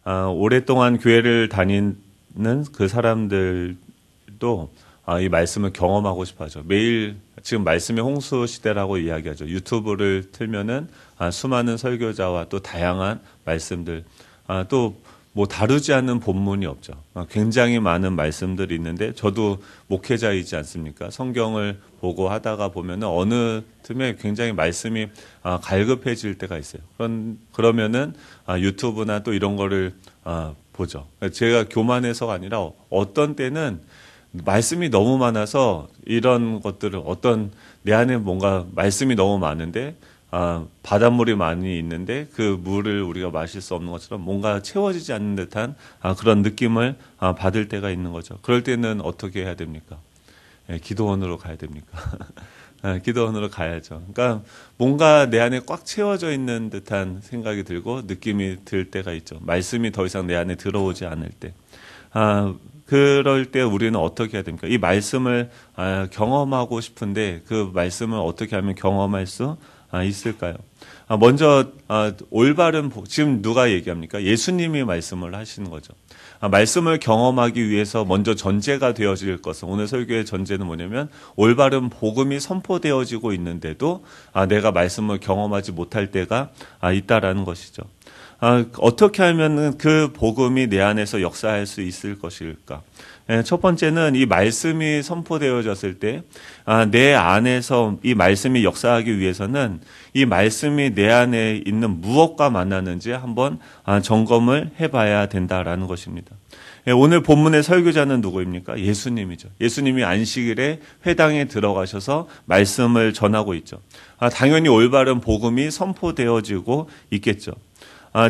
오랫동안 교회를 다니는 그 사람들도 이 말씀을 경험하고 싶어 하죠. 매일 지금 말씀의 홍수 시대라고 이야기하죠. 유튜브를 틀면은 수많은 설교자와 또 다양한 말씀들, 또 뭐 다루지 않는 본문이 없죠. 굉장히 많은 말씀들이 있는데 저도 목회자이지 않습니까? 성경을 보고 하다가 보면은 어느 틈에 굉장히 말씀이 갈급해질 때가 있어요. 그러면은 유튜브나 또 이런 거를 보죠. 제가 교만해서가 아니라 어떤 때는 말씀이 너무 많아서 이런 것들을 내 안에 뭔가 말씀이 너무 많은데 바닷물이 많이 있는데 그 물을 우리가 마실 수 없는 것처럼 뭔가 채워지지 않는 듯한 그런 느낌을 받을 때가 있는 거죠. 그럴 때는 어떻게 해야 됩니까? 기도원으로 가야 됩니까? 기도원으로 가야죠. 그러니까 뭔가 내 안에 꽉 채워져 있는 듯한 생각이 들고 느낌이 들 때가 있죠. 말씀이 더 이상 내 안에 들어오지 않을 때. 그럴 때 우리는 어떻게 해야 됩니까? 이 말씀을 경험하고 싶은데 그 말씀을 어떻게 하면 경험할 수 있을까요? 먼저 올바른 지금 누가 얘기합니까? 예수님이 말씀을 하시는 거죠. 말씀을 경험하기 위해서 먼저 전제가 되어질 것은 오늘 설교의 전제는 뭐냐면 올바른 복음이 선포되어지고 있는데도 내가 말씀을 경험하지 못할 때가 있다라는 것이죠. 어떻게 하면 그 복음이 내 안에서 역사할 수 있을 것일까? 첫 번째는 이 말씀이 선포되어졌을 때 내 안에서 이 말씀이 역사하기 위해서는 이 말씀이 내 안에 있는 무엇과 만나는지 한번 점검을 해봐야 된다라는 것입니다. 오늘 본문의 설교자는 누구입니까? 예수님이죠. 예수님이 안식일에 회당에 들어가셔서 말씀을 전하고 있죠. 당연히 올바른 복음이 선포되어지고 있겠죠.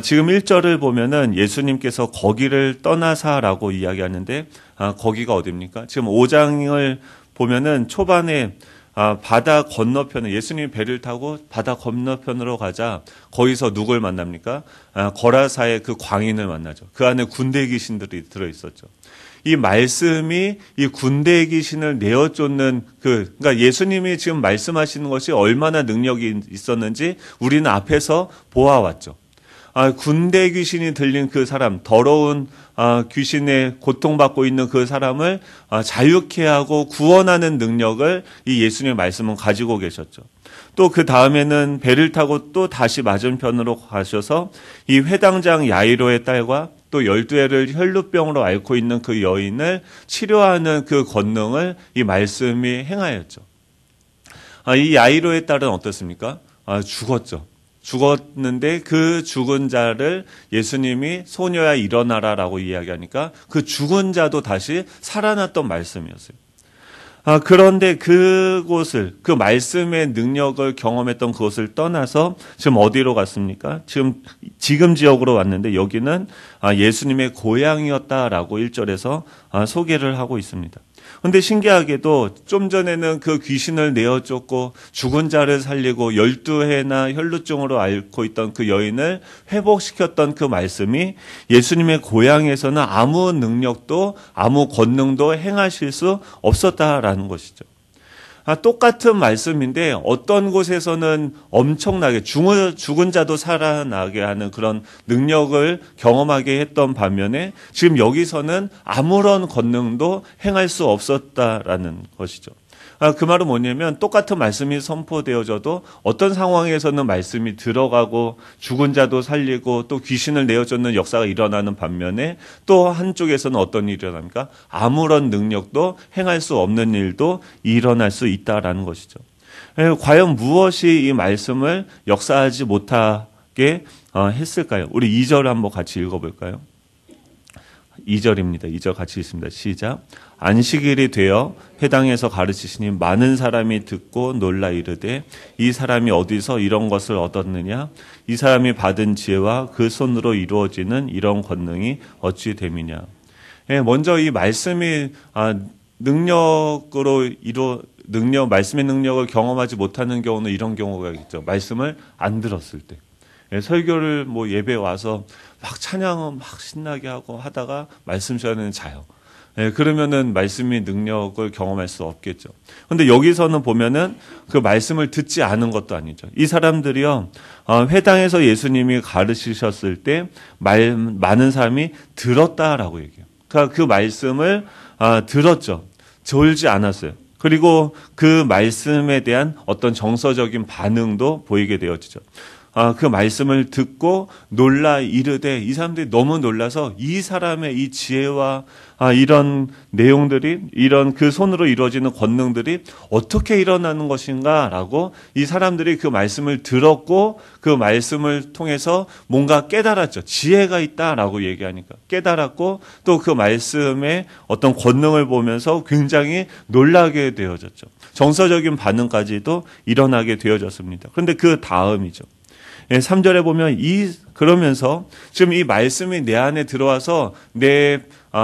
지금 1절을 보면은 예수님께서 거기를 떠나사라고 이야기하는데 거기가 어디입니까? 지금 5장을 보면은 초반에 바다 건너편에 예수님이 배를 타고 바다 건너편으로 가자 거기서 누굴 만납니까? 거라사의 그 광인을 만나죠. 그 안에 군대 귀신들이 들어있었죠. 이 말씀이 이 군대 귀신을 내어쫓는 그러니까 예수님이 지금 말씀하시는 것이 얼마나 능력이 있었는지 우리는 앞에서 보아왔죠. 군대 귀신이 들린 그 사람, 더러운 귀신에 고통받고 있는 그 사람을 자유케 하고 구원하는 능력을 이 예수님의 말씀은 가지고 계셨죠. 또 그 다음에는 배를 타고 또 다시 맞은편으로 가셔서 이 회당장 야이로의 딸과 또 12해를 혈루병으로 앓고 있는 그 여인을 치료하는 그 권능을 이 말씀이 행하였죠. 이 야이로의 딸은 어떻습니까? 죽었죠. 죽었는데 그 죽은 자를 예수님이 소녀야 일어나라라고 이야기하니까 그 죽은 자도 다시 살아났던 말씀이었어요. 그런데 그곳을 그 말씀의 능력을 경험했던 그곳을 떠나서 지금 어디로 갔습니까? 지금 지역으로 왔는데 여기는 예수님의 고향이었다라고 1절에서 소개를 하고 있습니다. 근데 신기하게도 좀 전에는 그 귀신을 내어쫓고 죽은 자를 살리고 12해나 혈루증으로 앓고 있던 그 여인을 회복시켰던 그 말씀이 예수님의 고향에서는 아무 능력도 아무 권능도 행하실 수 없었다라는 것이죠. 똑같은 말씀인데 어떤 곳에서는 엄청나게 죽은 자도 살아나게 하는 그런 능력을 경험하게 했던 반면에 지금 여기서는 아무런 권능도 행할 수 없었다라는 것이죠. 그 말은 뭐냐면 똑같은 말씀이 선포되어져도 어떤 상황에서는 말씀이 들어가고 죽은 자도 살리고 또 귀신을 내어쫓는 역사가 일어나는 반면에 또 한쪽에서는 어떤 일이 일어납니까? 아무런 능력도 행할 수 없는 일도 일어날 수 있다라는 것이죠. 과연 무엇이 이 말씀을 역사하지 못하게 했을까요? 우리 2절 한번 같이 읽어볼까요? 2절입니다. 2절 같이 읽습니다. 시작. 안식일이 되어 회당에서 가르치시니 많은 사람이 듣고 놀라 이르되 이 사람이 어디서 이런 것을 얻었느냐? 이 사람이 받은 지혜와 그 손으로 이루어지는 이런 권능이 어찌 됨이냐? 먼저 이 말씀이 말씀의 능력을 경험하지 못하는 경우는 이런 경우가 있죠. 말씀을 안 들었을 때. 설교를 예배 와서 막 찬양을 막 신나게 하고 하다가 말씀 시간에는 자요. 그러면은 말씀의 능력을 경험할 수 없겠죠. 근데 여기서는 보면은 그 말씀을 듣지 않은 것도 아니죠. 이 사람들이요, 회당에서 예수님이 가르치셨을 때 많은 사람이 들었다라고 얘기해요. 그러니까 그 말씀을 들었죠. 졸지 않았어요. 그리고 그 말씀에 대한 어떤 정서적인 반응도 보이게 되어지죠. 그 말씀을 듣고 놀라 이르되, 이 사람들이 너무 놀라서 이 사람의 이 지혜와 이런 내용들이, 이런 그 손으로 이루어지는 권능들이 어떻게 일어나는 것인가라고 이 사람들이 그 말씀을 들었고 그 말씀을 통해서 뭔가 깨달았죠. 지혜가 있다라고 얘기하니까 깨달았고, 또 그 말씀의 어떤 권능을 보면서 굉장히 놀라게 되어졌죠. 정서적인 반응까지도 일어나게 되어졌습니다. 그런데 그 다음이죠. 3절에 보면 그러면서 지금 이 말씀이 내 안에 들어와서 내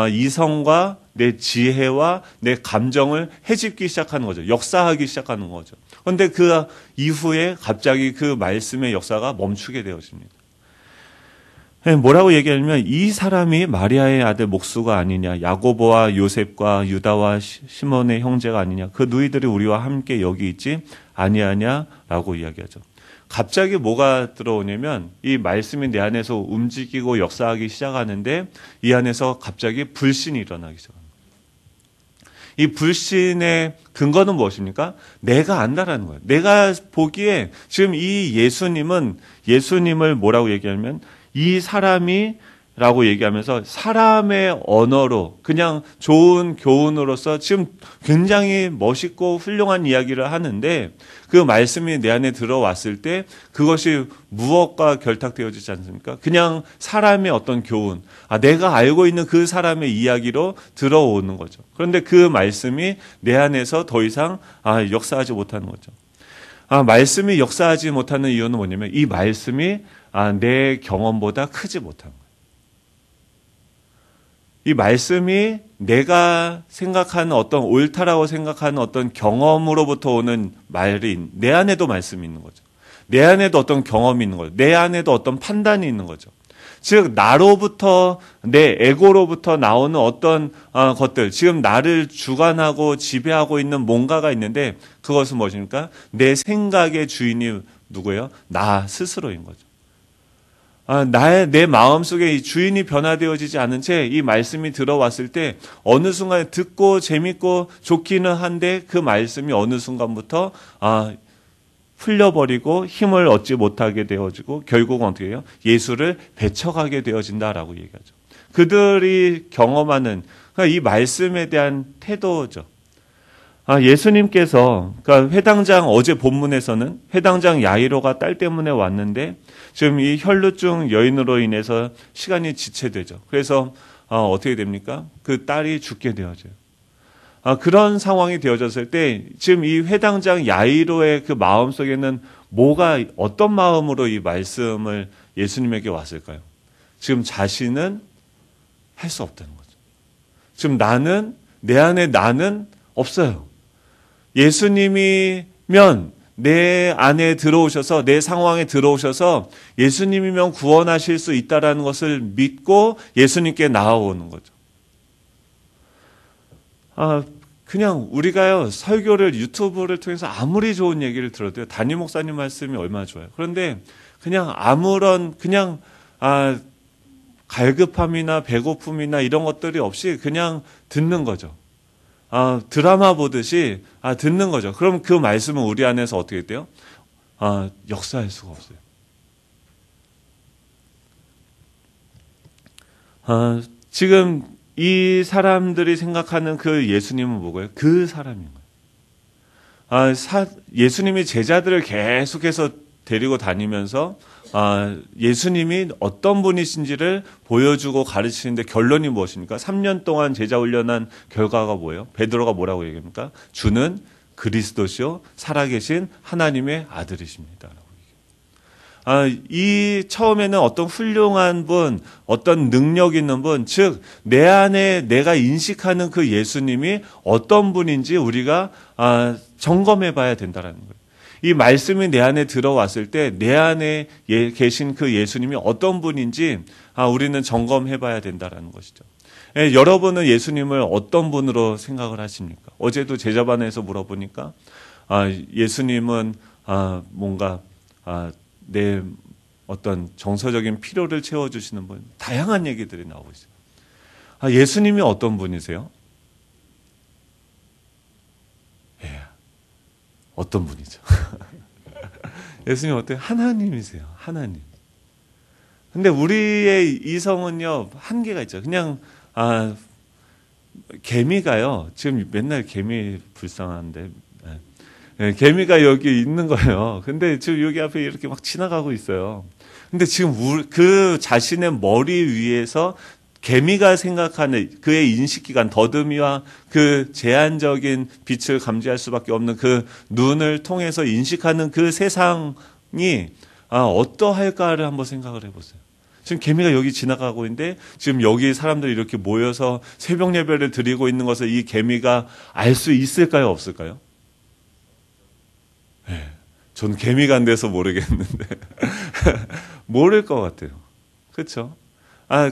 이성과 내 지혜와 내 감정을 해집기 시작하는 거죠. 역사하기 시작하는 거죠. 그런데 그 이후에 갑자기 그 말씀의 역사가 멈추게 되어집니다. 뭐라고 얘기하냐면, 이 사람이 마리아의 아들 목수가 아니냐, 야고보와 요셉과 유다와 시몬의 형제가 아니냐, 그 누이들이 우리와 함께 여기 있지 아니하냐라고 이야기하죠. 갑자기 뭐가 들어오냐면, 이 말씀이 내 안에서 움직이고 역사하기 시작하는데 이 안에서 갑자기 불신이 일어나기 시작합니다. 이 불신의 근거는 무엇입니까? 내가 안다라는 거예요. 내가 보기에 지금 이 예수님을 뭐라고 얘기하면, 이 사람이 라고 얘기하면서 사람의 언어로, 그냥 좋은 교훈으로서 지금 굉장히 멋있고 훌륭한 이야기를 하는데, 그 말씀이 내 안에 들어왔을 때 그것이 무엇과 결탁되어지지 않습니까? 그냥 사람의 어떤 교훈, 내가 알고 있는 그 사람의 이야기로 들어오는 거죠. 그런데 그 말씀이 내 안에서 더 이상 역사하지 못하는 거죠. 말씀이 역사하지 못하는 이유는 뭐냐면, 이 말씀이 내 경험보다 크지 못한 거예요. 이 말씀이 내가 생각하는 어떤 옳다라고 생각하는 어떤 경험으로부터 오는 말이, 내 안에도 말씀이 있는 거죠. 내 안에도 어떤 경험이 있는 거죠. 내 안에도 어떤 판단이 있는 거죠. 즉, 나로부터, 내 에고로부터 나오는 어떤 것들, 지금 나를 주관하고 지배하고 있는 뭔가가 있는데, 그것은 무엇입니까? 내 생각의 주인이 누구예요? 나 스스로인 거죠. 내 마음속에 이 주인이 변화되어지지 않은 채 이 말씀이 들어왔을 때 어느 순간에 듣고 재밌고 좋기는 한데, 그 말씀이 어느 순간부터 풀려버리고 힘을 얻지 못하게 되어지고 결국은 어떻게 해요? 예수를 배척하게 되어진다라고 얘기하죠. 그들이 경험하는 이 말씀에 대한 태도죠. 예수님께서, 그러니까 회당장, 어제 본문에서는 회당장 야이로가 딸 때문에 왔는데 지금 이 혈루증 여인으로 인해서 시간이 지체되죠. 그래서 어떻게 됩니까? 그 딸이 죽게 되어져요. 그런 상황이 되어졌을 때 지금 이 회당장 야이로의 그 마음속에는 어떤 마음으로 이 말씀을 예수님에게 왔을까요? 지금 자신은 할 수 없다는 거죠. 지금 내 안에 나는 없어요. 예수님이면 내 안에 들어오셔서, 내 상황에 들어오셔서 예수님이면 구원하실 수 있다는 것을 믿고 예수님께 나아오는 거죠. 그냥 우리가요, 설교를 유튜브를 통해서 아무리 좋은 얘기를 들어도요, 담임 목사님 말씀이 얼마나 좋아요. 그런데 그냥 그냥 갈급함이나 배고픔이나 이런 것들이 없이 그냥 듣는 거죠. 드라마 보듯이 듣는 거죠. 그럼 그 말씀은 우리 안에서 어떻게 돼요? 역사할 수가 없어요. 지금 이 사람들이 생각하는 그 예수님은 뭐고요? 그 사람인 거예요. 예수님이 제자들을 계속해서 데리고 다니면서 예수님이 어떤 분이신지를 보여주고 가르치는데 결론이 무엇입니까? 3년 동안 제자 훈련한 결과가 뭐예요? 베드로가 뭐라고 얘기합니까? 주는 그리스도시요 살아계신 하나님의 아들이십니다. 이 처음에는 어떤 훌륭한 분, 어떤 능력 있는 분, 즉 내 안에 내가 인식하는 그 예수님이 어떤 분인지 우리가 점검해 봐야 된다는 거예요. 이 말씀이 내 안에 들어왔을 때 내 안에 계신 그 예수님이 어떤 분인지 우리는 점검해 봐야 된다는 것이죠. 예, 여러분은 예수님을 어떤 분으로 생각을 하십니까? 어제도 제자반에서 물어보니까 예수님은 뭔가 내 어떤 정서적인 필요를 채워주시는 분, 다양한 얘기들이 나오고 있어요. 예수님이 어떤 분이세요? 예, 어떤 분이죠? 예수님 어때요? 하나님이세요. 하나님. 근데 우리의 이성은요, 한계가 있죠. 그냥 개미가요, 지금 맨날 개미 불쌍한데, 개미가 여기 있는 거예요. 근데 지금 여기 앞에 이렇게 막 지나가고 있어요. 근데 지금 그 자신의 머리 위에서 개미가 생각하는 그의 인식기관, 더듬이와 그 제한적인 빛을 감지할 수밖에 없는 그 눈을 통해서 인식하는 그 세상이 어떠할까를 한번 생각을 해보세요. 지금 개미가 여기 지나가고 있는데 지금 여기 사람들이 이렇게 모여서 새벽 예배를 드리고 있는 것을 이 개미가 알 수 있을까요? 없을까요? 네, 전 개미가 안 돼서 모르겠는데 모를 것 같아요. 그렇죠?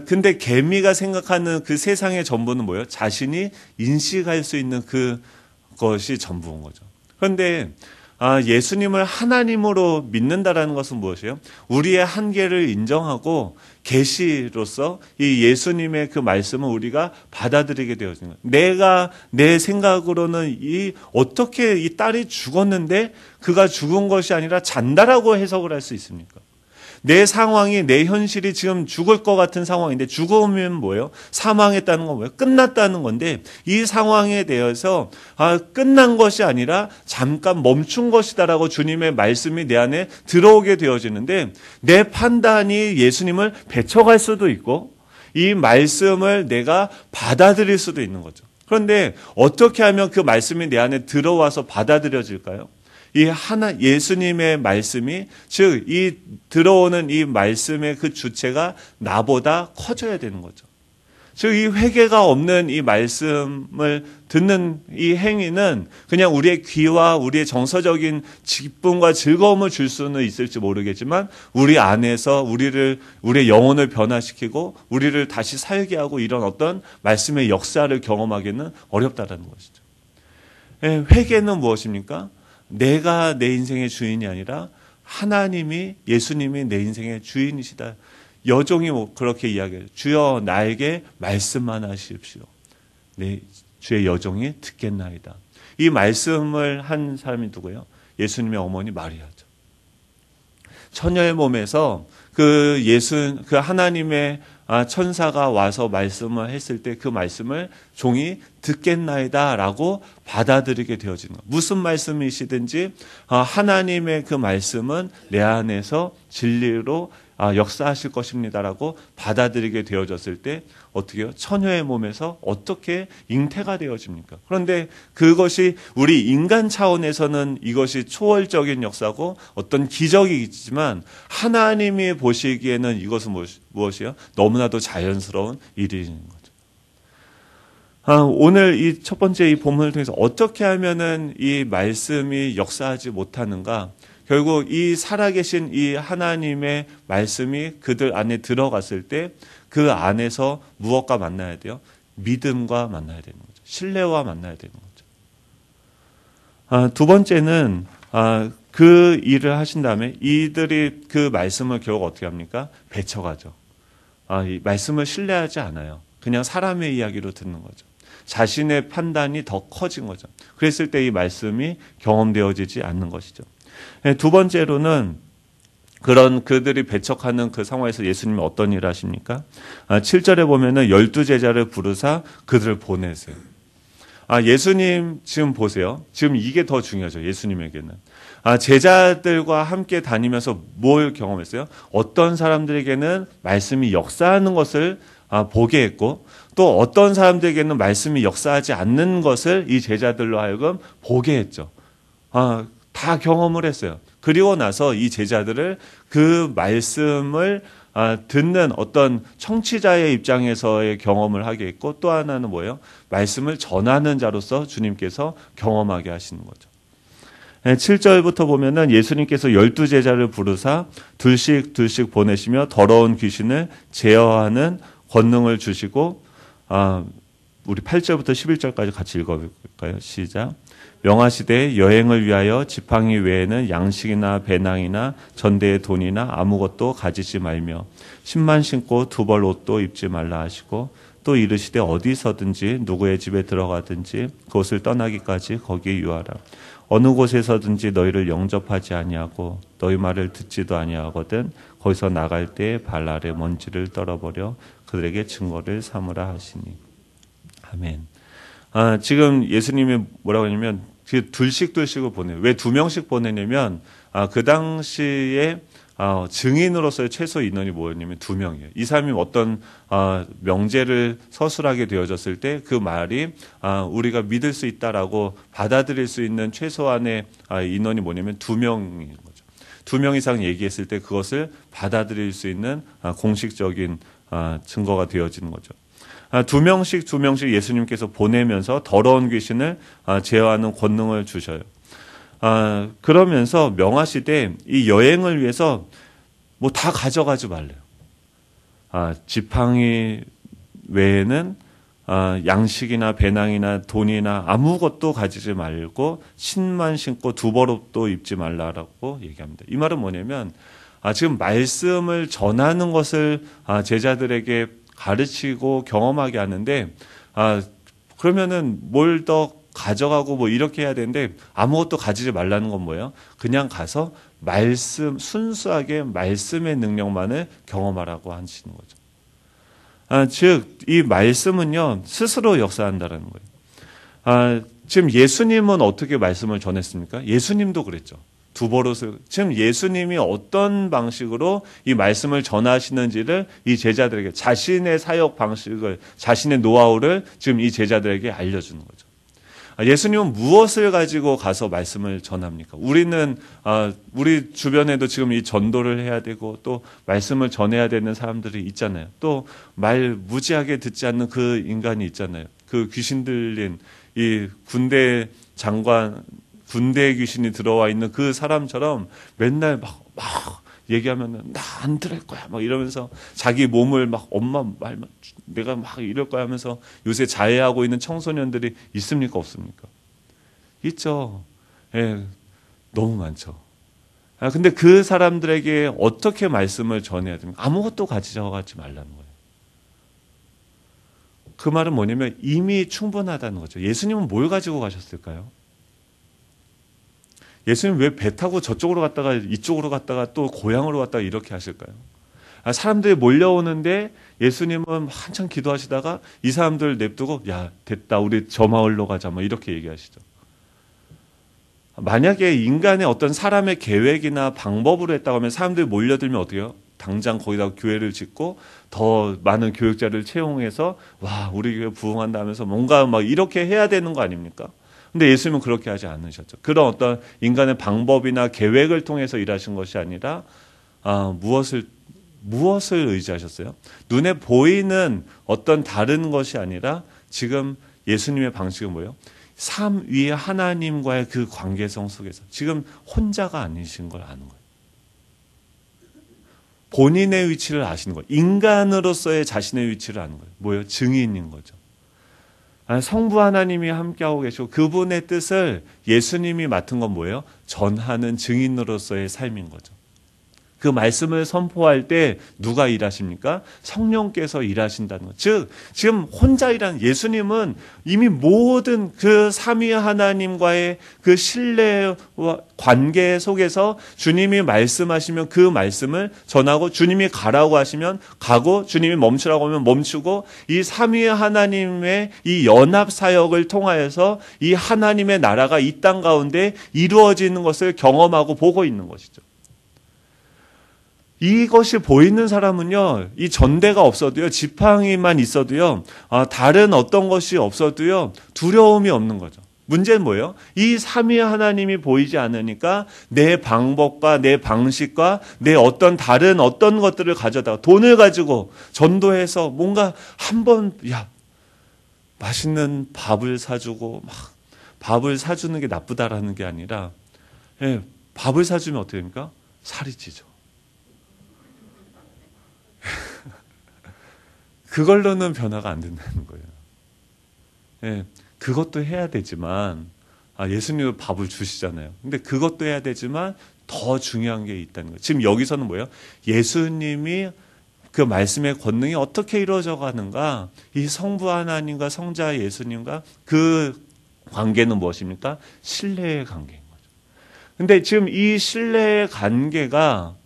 근데 개미가 생각하는 그 세상의 전부는 뭐예요? 자신이 인식할 수 있는 그것이 전부인 거죠. 그런데 예수님을 하나님으로 믿는다라는 것은 무엇이에요? 우리의 한계를 인정하고 계시로서 이 예수님의 그 말씀을 우리가 받아들이게 되어지는 거예요. 내가 내 생각으로는 어떻게 이 딸이 죽었는데 그가 죽은 것이 아니라 잔다라고 해석을 할 수 있습니까? 내 상황이, 내 현실이 지금 죽을 것 같은 상황인데, 죽으면 뭐예요? 사망했다는 건 뭐예요? 끝났다는 건데, 이 상황에 대해서 끝난 것이 아니라 잠깐 멈춘 것이다라고 주님의 말씀이 내 안에 들어오게 되어지는데, 내 판단이 예수님을 배척할 수도 있고, 이 말씀을 내가 받아들일 수도 있는 거죠. 그런데 어떻게 하면 그 말씀이 내 안에 들어와서 받아들여질까요? 예수님의 말씀이, 즉, 들어오는 이 말씀의 그 주체가 나보다 커져야 되는 거죠. 즉, 이 회개가 없는 이 말씀을 듣는 이 행위는 그냥 우리의 귀와 우리의 정서적인 기쁨과 즐거움을 줄 수는 있을지 모르겠지만, 우리 안에서 우리의 영혼을 변화시키고, 우리를 다시 살게 하고 이런 어떤 말씀의 역사를 경험하기는 어렵다는 것이죠. 회개는 무엇입니까? 내가 내 인생의 주인이 아니라 하나님이, 예수님이 내 인생의 주인이시다. 여종이 그렇게 이야기해요. 주여 나에게 말씀만 하십시오. 주의 여종이 듣겠나이다. 이 말씀을 한 사람이 누구예요? 예수님의 어머니 마리아죠. 처녀의 몸에서 그 하나님의 천사가 와서 말씀을 했을 때 그 말씀을 종이 듣겠나이다 라고 받아들이게 되어지는 거예요. 무슨 말씀이시든지 하나님의 그 말씀은 내 안에서 진리로 역사하실 것입니다라고 받아들이게 되어졌을 때 어떻게 해요? 처녀의 몸에서 어떻게 잉태가 되어집니까? 그런데 그것이 우리 인간 차원에서는 이것이 초월적인 역사고 어떤 기적이지만 하나님이 보시기에는 이것은 무엇이요? 너무나도 자연스러운 일인 거죠. 오늘 이 첫 번째 이 본문을 통해서 어떻게 하면은 이 말씀이 역사하지 못하는가? 결국 이 살아계신 이 하나님의 말씀이 그들 안에 들어갔을 때 그 안에서 무엇과 만나야 돼요? 믿음과 만나야 되는 거죠. 신뢰와 만나야 되는 거죠. 두 번째는 그 일을 하신 다음에 이들이 그 말씀을 결국 어떻게 합니까? 배척하죠. 이 말씀을 신뢰하지 않아요. 그냥 사람의 이야기로 듣는 거죠. 자신의 판단이 더 커진 거죠. 그랬을 때 이 말씀이 경험되어지지 않는 것이죠. 두 번째로는 그들이 배척하는 그 상황에서 예수님이 어떤 일을 하십니까? 7절에 보면은 12제자를 부르사 그들을 보내세요. 예수님 지금 보세요. 지금 이게 더 중요하죠. 예수님에게는. 제자들과 함께 다니면서 뭘 경험했어요? 어떤 사람들에게는 말씀이 역사하는 것을 보게 했고 또 어떤 사람들에게는 말씀이 역사하지 않는 것을 이 제자들로 하여금 보게 했죠. 다 경험을 했어요. 그리고 나서 이 제자들을 그 말씀을 듣는 어떤 청취자의 입장에서의 경험을 하게 했고 또 하나는 뭐예요? 말씀을 전하는 자로서 주님께서 경험하게 하시는 거죠. 7절부터 보면은 예수님께서 12제자를 부르사 둘씩 보내시며 더러운 귀신을 제어하는 권능을 주시고 우리 8절부터 11절까지 같이 읽어볼까요? 시작. 명하시되 여행을 위하여 지팡이 외에는 양식이나 배낭이나 전대의 돈이나 아무것도 가지지 말며 신만 신고 두 벌 옷도 입지 말라 하시고 또 이르시되 어디서든지 누구의 집에 들어가든지 그곳을 떠나기까지 거기에 유하라. 어느 곳에서든지 너희를 영접하지 아니하고 너희 말을 듣지도 아니하거든 거기서 나갈 때 발 아래 먼지를 떨어버려 그들에게 증거를 삼으라 하시니. 아멘. 지금 예수님이 뭐라고 하냐면 둘씩을 보내요. 왜 2명씩 보내냐면 그 당시에 증인으로서의 최소 인원이 뭐였냐면 2명이에요. 이 사람이 어떤 명제를 서술하게 되어졌을 때 그 말이 우리가 믿을 수 있다라고 받아들일 수 있는 최소한의 인원이 뭐냐면 2명인 거죠. 2명 이상 얘기했을 때 그것을 받아들일 수 있는 공식적인 증거가 되어지는 거죠. 2명씩 예수님께서 보내면서 더러운 귀신을 제어하는 권능을 주셔요. 그러면서 명하시되 이 여행을 위해서 뭐 다 가져가지 말래요. 지팡이 외에는 양식이나 배낭이나 돈이나 아무것도 가지지 말고 신만 신고 두 벌 옷도 입지 말라라고 얘기합니다. 이 말은 뭐냐면 지금 말씀을 전하는 것을 제자들에게 가르치고 경험하게 하는데 그러면은 뭘 더 가져가고 뭐 이렇게 해야 되는데 아무것도 가지지 말라는 건 뭐예요? 그냥 가서 말씀 순수하게 말씀의 능력만을 경험하라고 하시는 거죠. 즉 이 말씀은요 스스로 역사한다라는 거예요. 지금 예수님은 어떻게 말씀을 전했습니까? 예수님도 그랬죠. 두 버릇을 지금 예수님이 어떤 방식으로 이 말씀을 전하시는지를 이 제자들에게 자신의 사역 방식을 자신의 노하우를 지금 이 제자들에게 알려주는 거죠. 예수님은 무엇을 가지고 가서 말씀을 전합니까? 우리는 우리 주변에도 지금 이 전도를 해야 되고 또 말씀을 전해야 되는 사람들이 있잖아요. 또 말 무지하게 듣지 않는 그 인간이 있잖아요. 그 귀신 들린 이 군대 장관 군대의 귀신이 들어와 있는 그 사람처럼 맨날 막 얘기하면은 나 안 들을 거야 막 이러면서 자기 몸을 막 엄마 말만 내가 막 이럴 거야 하면서 요새 자해하고 있는 청소년들이 있습니까 없습니까? 있죠. 예, 너무 많죠. 근데 그 사람들에게 어떻게 말씀을 전해야 됩니까? 아무것도 가져가지 말라는 거예요. 그 말은 뭐냐면 이미 충분하다는 거죠. 예수님은 뭘 가지고 가셨을까요? 예수님 왜 배 타고 저쪽으로 갔다가 이쪽으로 갔다가 또 고향으로 갔다가 이렇게 하실까요? 사람들이 몰려오는데 예수님은 한참 기도하시다가 이 사람들 냅두고 야 됐다 우리 저 마을로 가자 뭐 이렇게 얘기하시죠. 만약에 인간의 어떤 사람의 계획이나 방법으로 했다고 하면 사람들이 몰려들면 어떻게 해요? 당장 거기다가 교회를 짓고 더 많은 교육자를 채용해서 와 우리 교회 부흥한다 하면서 뭔가 막 이렇게 해야 되는 거 아닙니까? 근데 예수님은 그렇게 하지 않으셨죠. 그런 어떤 인간의 방법이나 계획을 통해서 일하신 것이 아니라 무엇을 의지하셨어요? 눈에 보이는 어떤 다른 것이 아니라 지금 예수님의 방식은 뭐예요? 삶 위에 하나님과의 그 관계성 속에서 지금 혼자가 아니신 걸 아는 거예요. 본인의 위치를 아시는 거예요. 인간으로서의 자신의 위치를 아는 거예요. 뭐예요? 증인인 거죠. 성부 하나님이 함께하고 계시고 그분의 뜻을 예수님이 맡은 건 뭐예요? 전하는 증인으로서의 삶인 거죠. 그 말씀을 선포할 때 누가 일하십니까? 성령께서 일하신다는 것. 즉 지금 혼자 일하는 예수님은 이미 모든 그 삼위 하나님과의 그 신뢰와 관계 속에서 주님이 말씀하시면 그 말씀을 전하고 주님이 가라고 하시면 가고 주님이 멈추라고 하면 멈추고 이 삼위 하나님의 이 연합 사역을 통하여서 이 하나님의 나라가 이 땅 가운데 이루어지는 것을 경험하고 보고 있는 것이죠. 이것이 보이는 사람은요, 이 전대가 없어도요, 지팡이만 있어도요, 다른 어떤 것이 없어도요, 두려움이 없는 거죠. 문제는 뭐예요? 이 삼위 하나님이 보이지 않으니까 내 방법과 내 방식과 내 어떤 다른 어떤 것들을 가져다가 돈을 가지고 전도해서 뭔가 한번, 맛있는 밥을 사주고, 밥을 사주는 게 나쁘다라는 게 아니라, 밥을 사주면 어떻게 됩니까? 살이 찌죠. 그걸로는 변화가 안 된다는 거예요. 예, 그것도 해야 되지만 예수님도 밥을 주시잖아요. 근데 그것도 해야 되지만 더 중요한 게 있다는 거예요. 지금 여기서는 뭐예요? 예수님이 그 말씀의 권능이 어떻게 이루어져 가는가? 이 성부 하나님과 성자 예수님과 그 관계는 무엇입니까? 신뢰의 관계인 거죠. 근데 지금 이 신뢰의 관계가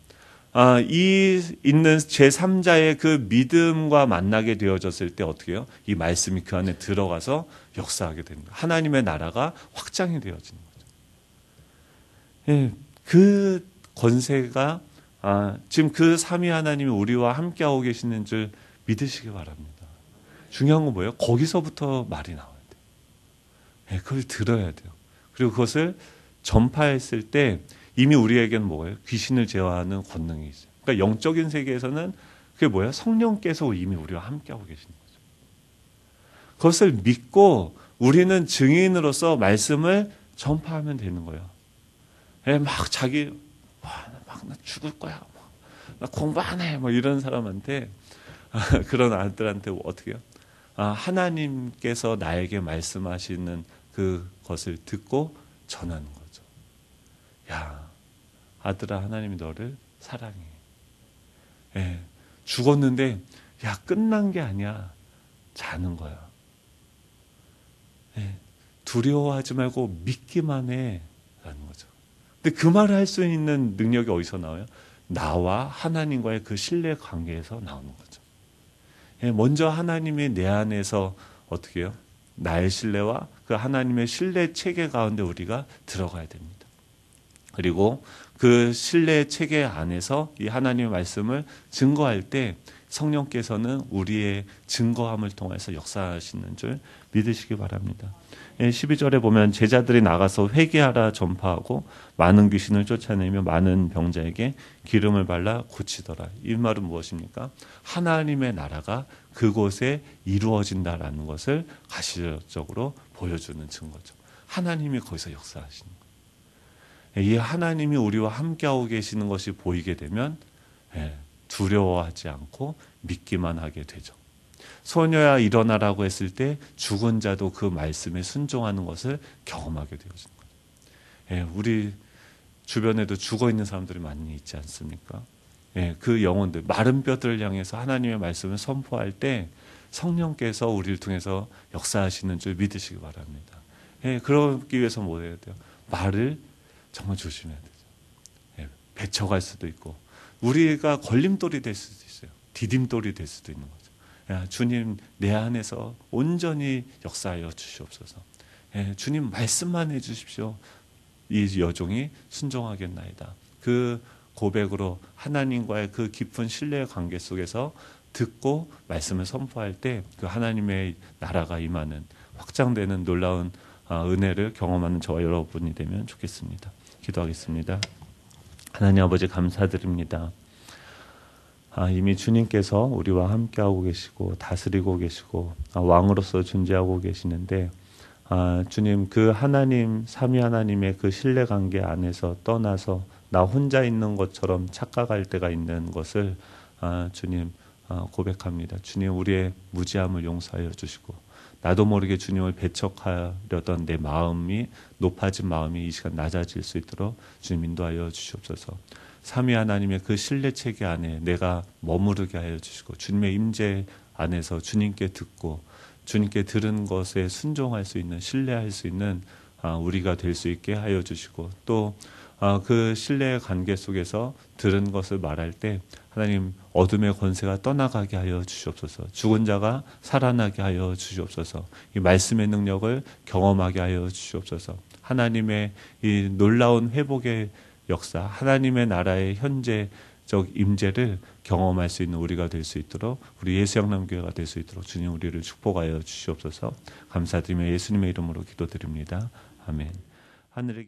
이 있는 제3자의 그 믿음과 만나게 되어졌을 때 어떻게 해요? 이 말씀이 그 안에 들어가서 역사하게 되는 거예요. 하나님의 나라가 확장이 되어지는 거죠. 예, 그 권세가 지금 그 삼위 하나님이 우리와 함께하고 계시는 줄 믿으시기 바랍니다. 중요한 건 뭐예요? 거기서부터 말이 나와야 돼요. 예, 그걸 들어야 돼요. 그리고 그것을 전파했을 때 이미 우리에게는 뭐예요? 귀신을 제어하는 권능이 있어요. 그러니까 영적인 세계에서는 그게 뭐예요? 성령께서 이미 우리와 함께하고 계시는 거죠. 그것을 믿고 우리는 증인으로서 말씀을 전파하면 되는 거예요. 예, 막 자기 나 죽을 거야. 나 공부 안 해. 이런 사람한테 그런 아들한테 어떻게 해요? 하나님께서 나에게 말씀하시는 그것을 듣고 전하는 거죠. 야, 아들아, 하나님이 너를 사랑해. 예, 죽었는데 야, 끝난 게 아니야. 자는 거야. 예, 두려워하지 말고 믿기만 해. 라는 거죠. 근데 그 말을 할 수 있는 능력이 어디서 나와요? 나와 하나님과의 그 신뢰 관계에서 나오는 거죠. 예, 먼저 하나님이 내 안에서 어떻게 해요? 나의 신뢰와 그 하나님의 신뢰 체계 가운데 우리가 들어가야 됩니다. 그리고 그 신뢰 체계 안에서 이 하나님의 말씀을 증거할 때 성령께서는 우리의 증거함을 통해서 역사하시는 줄 믿으시기 바랍니다. 12절에 보면 제자들이 나가서 회개하라 전파하고 많은 귀신을 쫓아내며 많은 병자에게 기름을 발라 고치더라. 이 말은 무엇입니까? 하나님의 나라가 그곳에 이루어진다라는 것을 가시적으로 보여주는 증거죠. 하나님이 거기서 역사하시는 거예요. 이 하나님이 우리와 함께하고 계시는 것이 보이게 되면 두려워하지 않고 믿기만 하게 되죠. 소녀야 일어나라고 했을 때 죽은 자도 그 말씀에 순종하는 것을 경험하게 되어지는 거예요. 우리 주변에도 죽어 있는 사람들이 많이 있지 않습니까? 그 영혼들, 마른 뼈들을 향해서 하나님의 말씀을 선포할 때 성령께서 우리를 통해서 역사하시는 줄 믿으시기 바랍니다. 그러기 위해서 뭐 해야 돼요? 말을 정말 조심해야 되죠. 배쳐갈 수도 있고 우리가 걸림돌이 될 수도 있어요. 디딤돌이 될 수도 있는 거죠. 야, 주님 내 안에서 온전히 역사하여 주시옵소서. 주님 말씀만 해주십시오. 이 여종이 순종하겠나이다. 그 고백으로 하나님과의 그 깊은 신뢰의 관계 속에서 듣고 말씀을 선포할 때 그 하나님의 나라가 임하는 확장되는 놀라운 은혜를 경험하는 저와 여러분이 되면 좋겠습니다. 기도하겠습니다. 하나님 아버지 감사드립니다. 이미 주님께서 우리와 함께하고 계시고 다스리고 계시고 왕으로서 존재하고 계시는데 주님 그 하나님 삼위 하나님의 그 신뢰관계 안에서 떠나서 나 혼자 있는 것처럼 착각할 때가 있는 것을 주님 고백합니다. 주님 우리의 무지함을 용서하여 주시고 나도 모르게 주님을 배척하려던 내 마음이 높아진 마음이 이 시간 낮아질 수 있도록 주님 인도하여 주시옵소서. 삼위 하나님의 그 신뢰 체계 안에 내가 머무르게 하여 주시고 주님의 임재 안에서 주님께 듣고 주님께 들은 것에 순종할 수 있는 신뢰할 수 있는 우리가 될 수 있게 하여 주시고 또 그 신뢰의 관계 속에서 들은 것을 말할 때 하나님 어둠의 권세가 떠나가게 하여 주시옵소서. 죽은 자가 살아나게 하여 주시옵소서. 이 말씀의 능력을 경험하게 하여 주시옵소서. 하나님의 이 놀라운 회복의 역사, 하나님의 나라의 현재적 임재를 경험할 수 있는 우리가 될 수 있도록 우리 예수영남교회가 될 수 있도록 주님 우리를 축복하여 주시옵소서. 감사드리며 예수님의 이름으로 기도드립니다. 아멘. 하늘에